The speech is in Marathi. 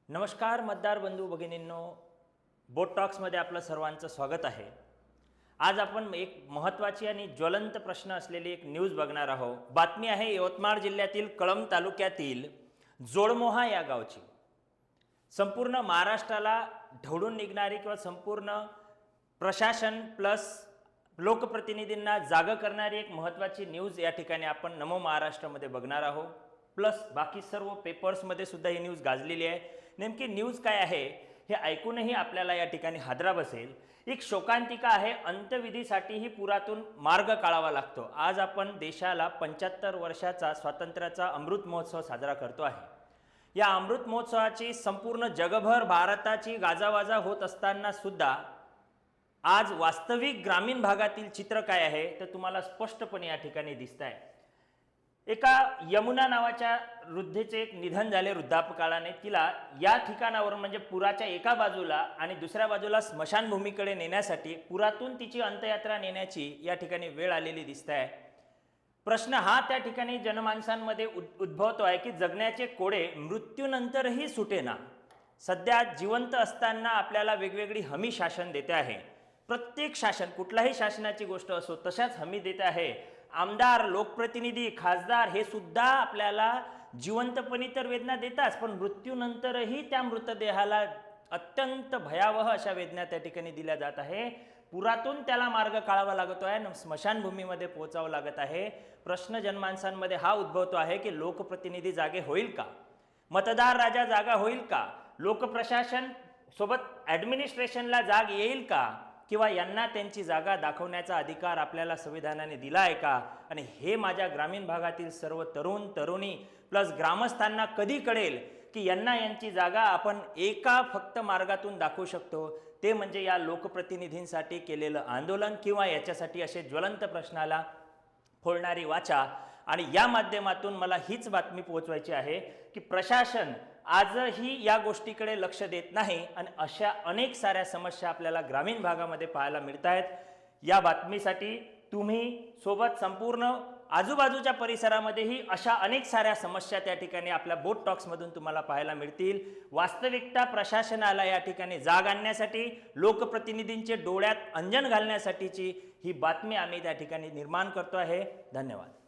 नमस्कार मतदार बंधू भगिनींनो, बोट टॉक्समध्ये आपलं सर्वांचं स्वागत आहे। आज आपण एक महत्त्वाची आणि ज्वलंत प्रश्न असलेली एक न्यूज बघणार आहोत। बातमी आहे यवतमाळ जिल्ह्यातील कळंब तालुक्यातील जोडमोहा या गावची। संपूर्ण महाराष्ट्राला ढवळून निघणारी किंवा संपूर्ण प्रशासन प्लस लोकप्रतिनिधींना जाग करणारी एक महत्त्वाची न्यूज या ठिकाणी आपण नमो महाराष्ट्रामध्ये बघणार आहोत। प्लस बाकी सर्व पेपर्समध्ये सुद्धा ही न्यूज गाजलेली आहे। नेमकी न्यूज काय आहे हे ऐकूनही आपल्याला या ठिकाणी हादरा बसेल। एक शोकांतिका आहे, अंत्यविधीसाठीही पुरातून मार्ग काढावा लागतो। आज आपण देशाला 75 वर्षाचा स्वातंत्र्याचा अमृत महोत्सव साजरा करतो आहे। या अमृत महोत्सवाची संपूर्ण जगभर भारताची गाजावाजा होत असताना सुद्धा आज वास्तविक ग्रामीण भागातील चित्र काय आहे तर तुम्हाला स्पष्टपणे या ठिकाणी दिसत आहे। एका यमुना नावाच्या वृद्धेचे एक निधन झाले वृद्धापकाळाने। तिला या ठिकाणावर म्हणजे पुराच्या एका बाजूला आणि दुसऱ्या बाजूला स्मशानभूमीकडे नेण्यासाठी पुरातून तिची अंत्ययात्रा नेण्याची या ठिकाणी वेळ आलेली दिसत आहे। प्रश्न हा त्या ठिकाणी जनमानसांमध्ये उद्भवतो आहे की जगण्याचे कोडे मृत्यूनंतरही सुटेना। सध्या जिवंत असताना आपल्याला वेगवेगळी हमी शासन देते आहे। प्रत्येक शासन, कुठलाही शासनाची गोष्ट असो, तशाच हमी देते आहे। आमदार, लोकप्रतिनिधी, खासदार हे सुद्धा आपल्याला जिवंतपणी तर वेदना देतात, पण मृत्यूनंतरही त्या मृतदेहाला अत्यंत भयावह अशा वेदना त्या ठिकाणी दिल्या जात आहे। पुरातून त्याला मार्ग काढावा लागतो आहे, स्मशानभूमीमध्ये पोहोचावं लागत आहे। प्रश्न जनमानसांमध्ये हा उद्भवतो आहे की लोकप्रतिनिधी जागे होईल का? मतदार राजा जागा होईल का? लोकप्रशासन सोबत ॲडमिनिस्ट्रेशनला जाग येईल का? किंवा यांना त्यांची जागा दाखवण्याचा अधिकार आपल्याला संविधानाने दिला आहे का? आणि हे माझ्या ग्रामीण भागातील सर्व तरुण तरुणी प्लस ग्रामस्थांना कधी कळेल की यांना यांची जागा आपण एका फक्त मार्गातून दाखवू शकतो, ते म्हणजे या लोकप्रतिनिधींसाठी केलेलं आंदोलन किंवा याच्यासाठी असे ज्वलंत प्रश्नाला फोडणारी वाचा। आणि या माध्यमातून मला हीच बातमी पोहोचवायची आहे की प्रशासन आजही या गोष्टीकडे लक्ष देत नाही आणि अशा अनेक साऱ्या समस्या आपल्याला ग्रामीण भागामध्ये पाहायला मिळत आहेत। या बातमीसाठी तुम्ही सोबत संपूर्ण आजूबाजूच्या परिसरामध्येही अशा अनेक साऱ्या समस्या त्या ठिकाणी आपल्या बोट टॉक्समधून तुम्हाला पाहायला मिळतील। वास्तविकता प्रशासनाला या ठिकाणी जाग आणण्यासाठी, लोकप्रतिनिधींचे डोळ्यात अंजन घालण्यासाठीची ही बातमी आम्ही त्या ठिकाणी निर्माण करतो आहे। धन्यवाद।